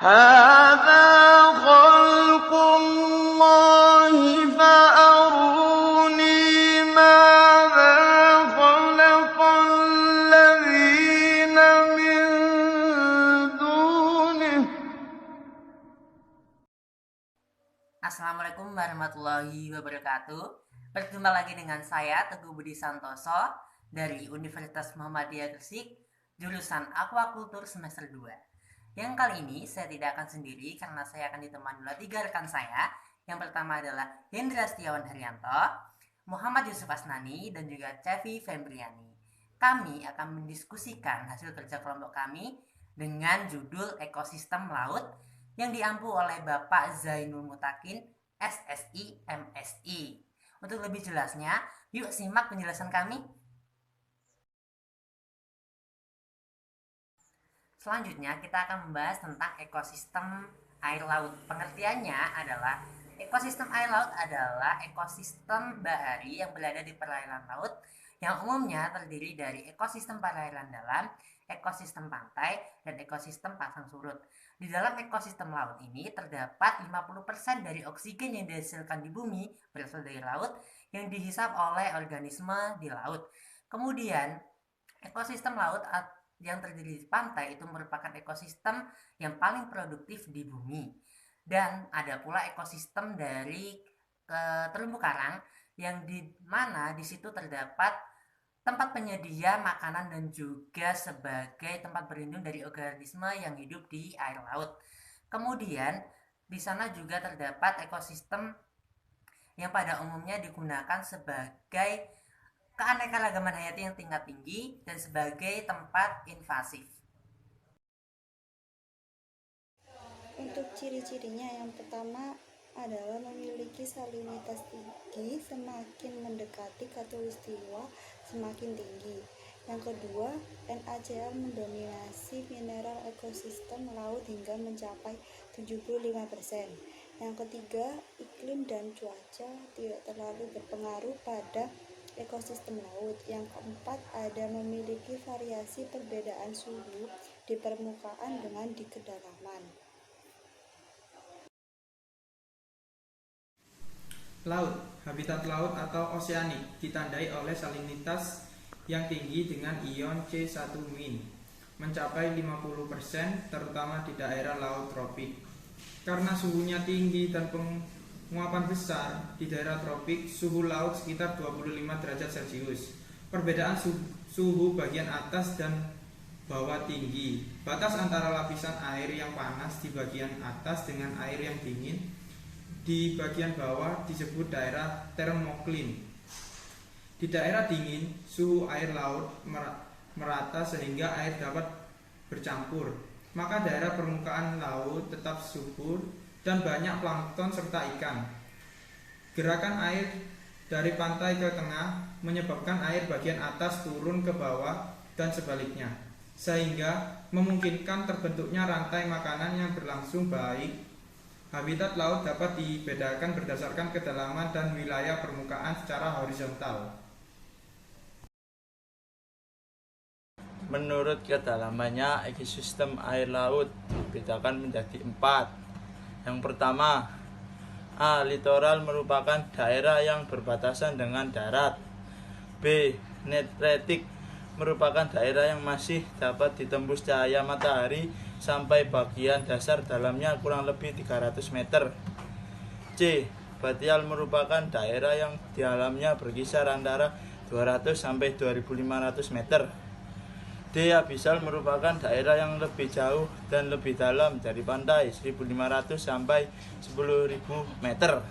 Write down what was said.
هذا خلق الله فأروني ماذا خلق الذين من دونه. Assalamualaikum warahmatullahi wabarakatuh. Berjumpa lagi dengan saya Teguh Budi Santoso dari Universitas Muhammadiyah Gresik, jurusan Aquakultur semester 2. Yang kali ini saya tidak akan sendiri karena saya akan ditemani oleh 3 rekan saya. Yang pertama adalah Hendra Setiawan Haryanto, Muhammad Yusuf Asnani, dan juga Cevi Fembriani. Kami akan mendiskusikan hasil kerja kelompok kami dengan judul Ekosistem Laut yang diampu oleh Bapak Zainul Mutakin, SSI, MSI. Untuk lebih jelasnya, yuk simak penjelasan kami. Selanjutnya kita akan membahas tentang ekosistem air laut. Pengertiannya adalah ekosistem air laut adalah ekosistem bahari yang berada di perairan laut yang umumnya terdiri dari ekosistem perairan dalam, ekosistem pantai, dan ekosistem pasang surut. Di dalam ekosistem laut ini terdapat 50% dari oksigen yang dihasilkan di bumi berasal dari laut yang dihisap oleh organisme di laut. Kemudian ekosistem laut yang terdiri di pantai itu merupakan ekosistem yang paling produktif di bumi. Dan ada pula ekosistem dari terumbu karang yang di mana di situ terdapat tempat penyedia makanan dan juga sebagai tempat berlindung dari organisme yang hidup di air laut. Kemudian di sana juga terdapat ekosistem yang pada umumnya digunakan sebagai keanekaragaman hayati yang tingkat tinggi dan sebagai tempat invasif. Untuk ciri-cirinya, yang pertama adalah memiliki salinitas tinggi, semakin mendekati khatulistiwa semakin tinggi. Yang kedua, NaCl mendominasi mineral ekosistem laut hingga mencapai 75%. Yang ketiga, iklim dan cuaca tidak terlalu berpengaruh pada ekosistem laut. Yang keempat, ada memiliki variasi perbedaan suhu di permukaan dengan di kedalaman. Laut, habitat laut atau oseanik, ditandai oleh salinitas yang tinggi dengan ion C1 min, mencapai 50% terutama di daerah laut tropik. Karena suhunya tinggi dan penguapan besar, di daerah tropik suhu laut sekitar 25 derajat Celcius. Perbedaan suhu bagian atas dan bawah tinggi. Batas antara lapisan air yang panas di bagian atas dengan air yang dingin di bagian bawah disebut daerah termoklim. Di daerah dingin, suhu air laut merata sehingga air dapat bercampur. Maka daerah permukaan laut tetap subur dan banyak plankton serta ikan. Gerakan air dari pantai ke tengah menyebabkan air bagian atas turun ke bawah dan sebaliknya, sehingga memungkinkan terbentuknya rantai makanan yang berlangsung baik. Habitat laut dapat dibedakan berdasarkan kedalaman dan wilayah permukaan secara horizontal. Menurut kedalamannya, ekosistem air laut dibedakan menjadi 4. Yang pertama, A. Litoral merupakan daerah yang berbatasan dengan darat. B. Netritik merupakan daerah yang masih dapat ditembus cahaya matahari sampai bagian dasar dalamnya kurang lebih 300 meter. C. Batial merupakan daerah yang di dalamnya berkisar antara 200 sampai 2500 meter. D. Abisal merupakan daerah yang lebih jauh dan lebih dalam dari pantai 1500 sampai 10.000 meter.